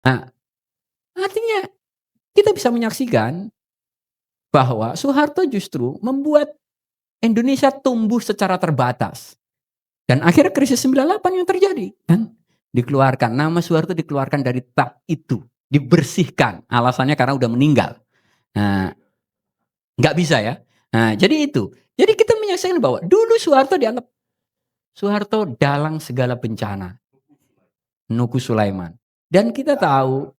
Nah, artinya kita bisa menyaksikan bahwa Soeharto justru membuat Indonesia tumbuh secara terbatas. Dan akhirnya krisis 98 yang terjadi kan. Dikeluarkan, nama Soeharto dikeluarkan dari tak itu, dibersihkan. Alasannya karena udah meninggal. Nah, nggak bisa ya. Nah, jadi itu. Jadi kita menyaksikan bahwa dulu Soeharto dianggap Soeharto dalang segala bencana. Nuku Sulaiman. Dan kita tahu,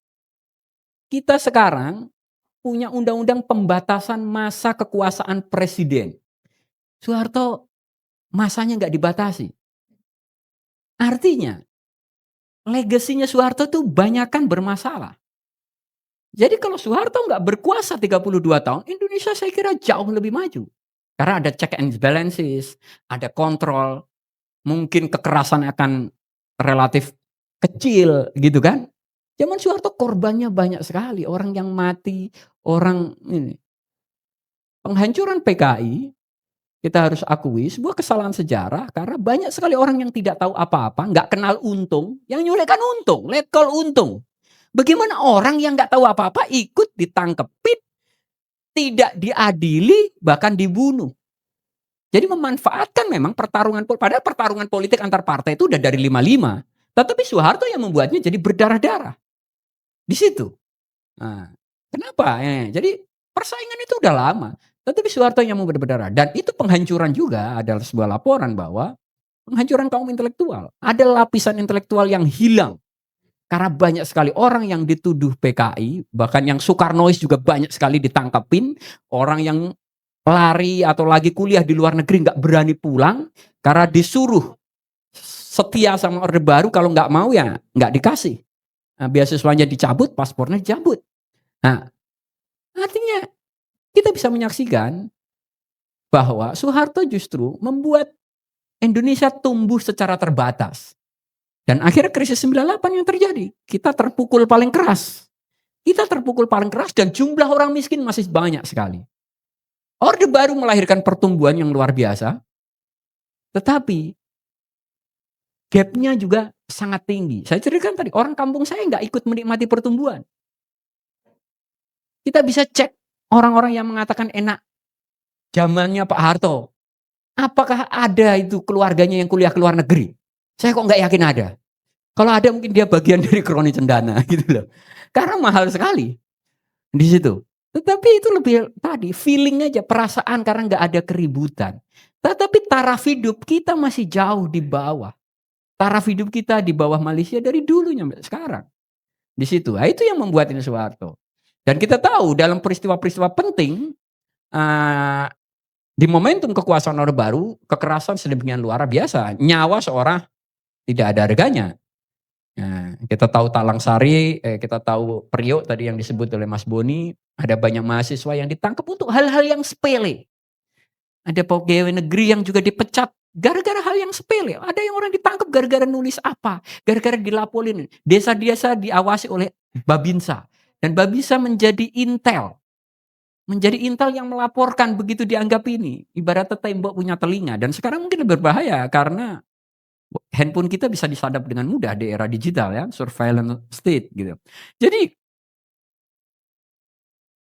kita sekarang punya undang-undang pembatasan masa kekuasaan presiden. Soeharto masanya nggak dibatasi. Artinya, legasinya Soeharto tuh banyakan bermasalah. Jadi kalau Soeharto nggak berkuasa 32 tahun, Indonesia saya kira jauh lebih maju. Karena ada check and balances, ada kontrol, mungkin kekerasan akan relatif kecil gitu kan. Zaman Soeharto korbannya banyak sekali, orang yang mati, orang ini. Penghancuran PKI, kita harus akui sebuah kesalahan sejarah karena banyak sekali orang yang tidak tahu apa-apa, nggak kenal untung, yang nyulekan untung, letkol untung. Bagaimana orang yang nggak tahu apa-apa ikut ditangkepin, tidak diadili, bahkan dibunuh. Jadi memanfaatkan memang pertarungan, padahal pertarungan politik antar partai itu udah dari 55. Tetapi Soeharto yang membuatnya jadi berdarah-darah. Di situ. Nah, kenapa? Jadi persaingan itu udah lama. Tetapi Soeharto yang membuat berdarah. Dan itu penghancuran juga adalah sebuah laporan bahwa penghancuran kaum intelektual. Ada lapisan intelektual yang hilang. Karena banyak sekali orang yang dituduh PKI, bahkan yang Soekarnois juga banyak sekali ditangkapin. Orang yang lari atau lagi kuliah di luar negeri nggak berani pulang karena disuruh setia sama Orde Baru, kalau nggak mau ya nggak dikasih. Nah, beasiswanya dicabut, paspornya dicabut. Nah, artinya kita bisa menyaksikan bahwa Soeharto justru membuat Indonesia tumbuh secara terbatas. Dan akhirnya krisis 98 yang terjadi. Kita terpukul paling keras. Kita terpukul paling keras dan jumlah orang miskin masih banyak sekali. Orde Baru melahirkan pertumbuhan yang luar biasa, tetapi gap-nya juga sangat tinggi. Saya ceritakan tadi, orang kampung saya nggak ikut menikmati pertumbuhan. Kita bisa cek orang-orang yang mengatakan enak zamannya Pak Harto. Apakah ada itu keluarganya yang kuliah ke luar negeri? Saya kok nggak yakin ada. Kalau ada mungkin dia bagian dari kroni cendana gitu loh. Karena mahal sekali di situ. Tetapi itu lebih tadi feeling aja, perasaan karena nggak ada keributan. Tetapi taraf hidup kita masih jauh di bawah. Taraf hidup kita di bawah Malaysia dari dulu sampai sekarang. Di situ. Nah, itu yang membuat ini Soeharto. Dan kita tahu dalam peristiwa-peristiwa penting di momentum kekuasaan Orde Baru, kekerasan sedemikian luar biasa. Nyawa seorang tidak ada harganya. Nah, kita tahu Talang Sari, kita tahu Priok tadi yang disebut oleh Mas Boni, ada banyak mahasiswa yang ditangkap untuk hal-hal yang sepele. Ada pegawai negeri yang juga dipecat gara-gara hal yang sepele. Ada yang orang ditangkap gara-gara nulis apa, gara-gara dilaporin. Desa-desa diawasi oleh Babinsa. Dan Babinsa menjadi intel. Menjadi intel yang melaporkan begitu dianggap ini. Ibaratnya tembok punya telinga. Dan sekarang mungkin lebih berbahaya karena handphone kita bisa disadap dengan mudah di era digital ya, surveillance state gitu. Jadi